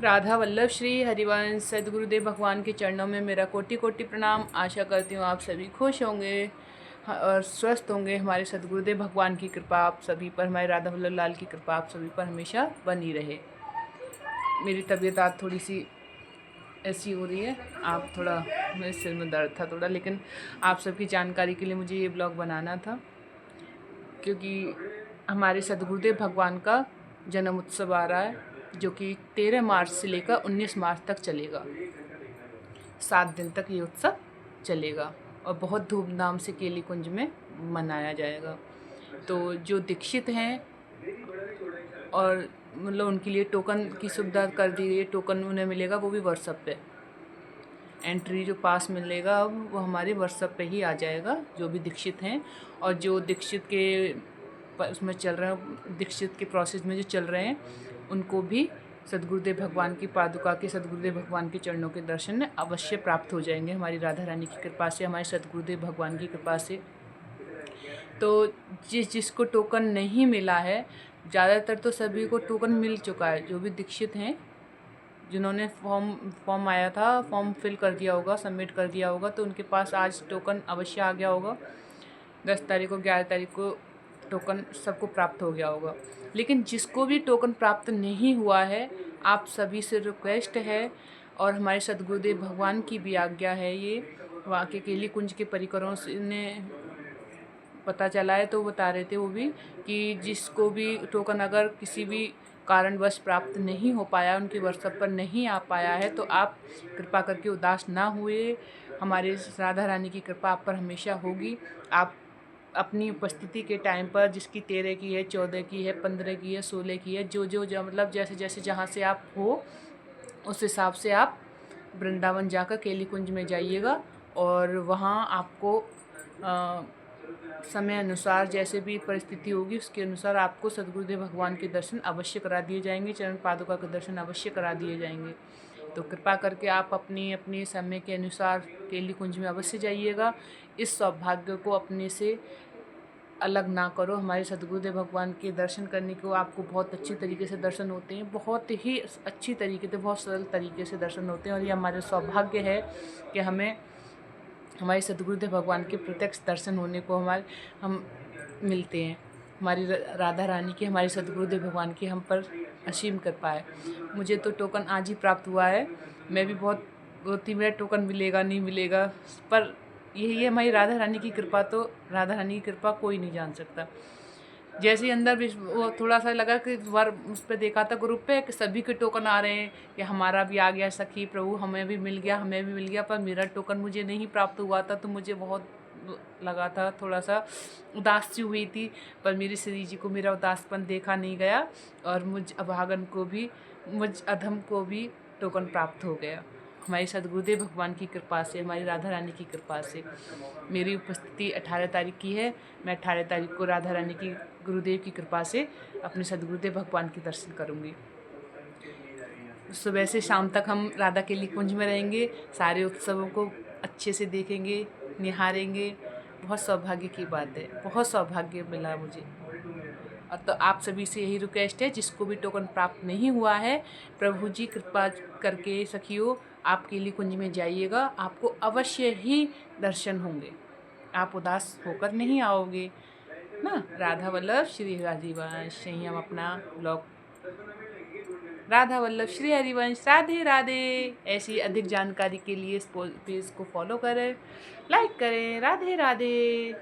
राधा वल्लभ श्री हरिवंश सद्गुरुदेव भगवान के चरणों में मेरा कोटि कोटि प्रणाम। आशा करती हूँ आप सभी खुश होंगे और स्वस्थ होंगे। हमारे सद्गुरुदेव भगवान की कृपा आप सभी पर, हमारे राधा वल्लभ लाल की कृपा आप सभी पर हमेशा बनी रहे। मेरी तबीयत आज थोड़ी सी ऐसी हो रही है, आप थोड़ा, मेरे सिर में दर्द था थोड़ा, लेकिन आप सबकी जानकारी के लिए मुझे ये ब्लॉग बनाना था क्योंकि हमारे सद्गुरुदेव भगवान का जन्म उत्सव आ रहा है जो कि 13 मार्च से लेकर 19 मार्च तक चलेगा। 7 दिन तक ये उत्सव चलेगा और बहुत धूमधाम से केली कुंज में मनाया जाएगा। तो जो दीक्षित हैं और मतलब उनके लिए टोकन की सुविधा कर दी गई है, टोकन उन्हें मिलेगा वो भी व्हाट्सएप पे। एंट्री जो पास मिलेगा अब वो हमारे व्हाट्सएप पे ही आ जाएगा, जो भी दीक्षित हैं और जो दीक्षित के उसमें चल रहे हैं, दीक्षित के प्रोसेस में जो चल रहे हैं उनको भी सद्गुरुदेव भगवान की पादुका के, सद्गुरुदेव भगवान के चरणों के दर्शन अवश्य प्राप्त हो जाएंगे हमारी राधा रानी की कृपा से, हमारे सद्गुरुदेव भगवान की कृपा से। तो जिसको टोकन नहीं मिला है, ज़्यादातर तो सभी को टोकन मिल चुका है। जो भी दीक्षित हैं, जिन्होंने फॉर्म आया था, फॉर्म फिल कर दिया होगा, सबमिट कर दिया होगा, तो उनके पास आज टोकन अवश्य आ गया होगा। 10 तारीख को, 11 तारीख को टोकन सबको प्राप्त हो गया होगा। लेकिन जिसको भी टोकन प्राप्त नहीं हुआ है, आप सभी से रिक्वेस्ट है और हमारे सद्गुरुदेव भगवान की भी आज्ञा है, ये वहाँ के केली कुंज के परिकरों से ने पता चला है, तो बता रहे थे वो भी कि जिसको भी टोकन अगर किसी भी कारणवश प्राप्त नहीं हो पाया, उनके व्हाट्सएप पर नहीं आ पाया है, तो आप कृपा करके उदास ना हुए। हमारे राधा रानी की कृपा आप पर हमेशा होगी। आप अपनी उपस्थिति के टाइम पर, जिसकी 13 की है, 14 की है, 15 की है, 16 की है, जो मतलब जैसे जैसे जहाँ से आप हो उस हिसाब से आप वृंदावन जाकर केली कुंज में जाइएगा और वहाँ आपको समय अनुसार जैसे भी परिस्थिति होगी उसके अनुसार आपको सद्गुरुदेव भगवान के दर्शन अवश्य करा दिए जाएंगे, चरण पादुका के दर्शन अवश्य करा दिए जाएंगे। तो कृपा करके आप अपनी अपनी समय के अनुसार केली कुंज में अवश्य जाइएगा। इस सौभाग्य को अपने से अलग ना करो। हमारे सद्गुरुदेव भगवान के दर्शन करने को आपको बहुत अच्छी तरीके से दर्शन होते हैं, बहुत ही अच्छी तरीके से, बहुत सरल तरीके से दर्शन होते हैं और ये हमारा सौभाग्य है कि हमें हमारे सद्गुरुदेव भगवान के प्रत्यक्ष दर्शन होने को हम मिलते हैं। हमारी राधा रानी की, हमारे सद्गुरुदेव भगवान की हम पर असीम कृपा है। मुझे तो टोकन आज ही प्राप्त हुआ है। मैं भी बहुत होती, मेरा टोकन मिलेगा नहीं मिलेगा, पर यही है हमारी राधा रानी की कृपा। तो राधा रानी की कृपा कोई नहीं जान सकता। जैसे ही अंदर वो थोड़ा सा लगा कि बार उस पर देखा था ग्रुप पे कि सभी के टोकन आ रहे हैं कि हमारा भी आ गया सखी प्रभु, हमें भी मिल गया, हमें भी मिल गया, पर मेरा टोकन मुझे नहीं प्राप्त हुआ था। तो मुझे बहुत लगा था, थोड़ा सा उदास सी हुई थी, पर मेरी श्री जी को मेरा उदासपन देखा नहीं गया और मुझ अभागन को भी, मुझ अधम को भी टोकन प्राप्त हो गया हमारे सद्गुरुदेव भगवान की कृपा से, हमारी राधा रानी की कृपा से। मेरी उपस्थिति 18 तारीख की है। मैं 18 तारीख को राधा रानी की, गुरुदेव की कृपा से अपने सद्गुरुदेव भगवान के दर्शन करूँगी। सुबह से शाम तक हम राधा केली कुंज में रहेंगे, सारे उत्सवों को अच्छे से देखेंगे, निहारेंगे। बहुत सौभाग्य की बात है, बहुत सौभाग्य मिला मुझे। और तो आप सभी से यही रिक्वेस्ट है, जिसको भी टोकन प्राप्त नहीं हुआ है, प्रभु जी कृपा करके सखियों आप केली कुंज में जाइएगा, आपको अवश्य ही दर्शन होंगे। आप उदास होकर नहीं आओगे ना। राधा वल्लभ श्री हरिवंश, यहीं हम अपना ब्लॉग राधा वल्लभ श्री हरिवंश, राधे राधे। ऐसी अधिक जानकारी के लिए इस पेज को फॉलो करें, लाइक करें। राधे राधे।